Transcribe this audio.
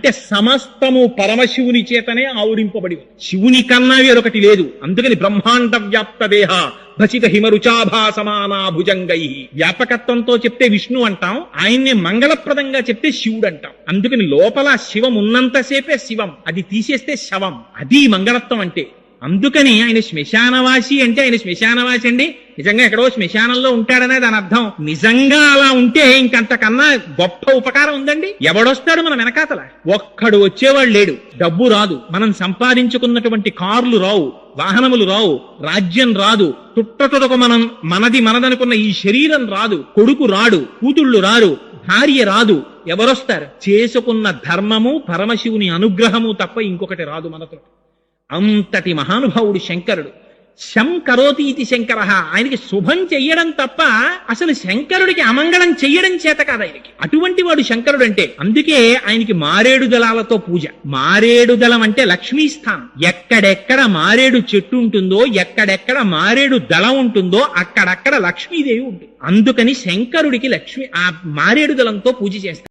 అంటే సమస్తము పరమశివుని చేతనే ఆవురింపబడి ఉంది. శివుని కన్నా వేరొకటి లేదు. అందుకని బ్రహ్మాండ వ్యాప్త దేహ భసిత హిమరుచాభా సమానా భుజంగై. వ్యాపకత్వంతో చెప్తే విష్ణు అంటాం, ఆయన్ని మంగళప్రదంగా చెప్తే శివుడు అంటాం. అందుకని లోపల శివం ఉన్నంతసేపే శివం, అది తీసేస్తే శవం. అది మంగళత్వం అంటే. అందుకని ఆయన శ్మశానవాసి అంటే ఆయన శ్మశానవాసి అండి నిజంగా ఎక్కడో శ్మశానంలో ఉంటాడనే దాని అర్థం. నిజంగా అలా ఉంటే ఇంకంతకన్నా గొప్ప ఉపకారం ఉందండి. ఎవడొస్తాడు మన వెనకాతల? ఒక్కడు వచ్చేవాడు లేడు. డబ్బు రాదు, మనం సంపాదించుకున్నటువంటి కార్లు రావు, వాహనములు రావు, రాజ్యం రాదు, తుట్టతుడకు మనదనుకున్న ఈ శరీరం రాదు, కొడుకు రాడు, కూతుళ్ళు రారు, భార్య రాదు. ఎవరొస్తారు? చేసుకున్న ధర్మము పరమశివుని అనుగ్రహము తప్ప ఇంకొకటి రాదు మనతో. అంతటి మహానుభావుడు శంకరుడు. శంకరోతి ఇది శంకర. ఆయనకి శుభం చెయ్యడం తప్ప అసలు శంకరుడికి అమంగళం చెయ్యడం చేత కాదు ఆయనకి. అటువంటి వాడు శంకరుడు అంటే. అందుకే ఆయనకి మారేడు దళాలతో పూజ. మారేడు దళం అంటే లక్ష్మీ స్థానం. ఎక్కడెక్కడ మారేడు చెట్టు ఉంటుందో, ఎక్కడెక్కడ మారేడు దళం ఉంటుందో అక్కడక్కడ లక్ష్మీదేవి ఉంటుంది. అందుకని శంకరుడికి ఆ మారేడు దళంతో పూజ చేస్తారు.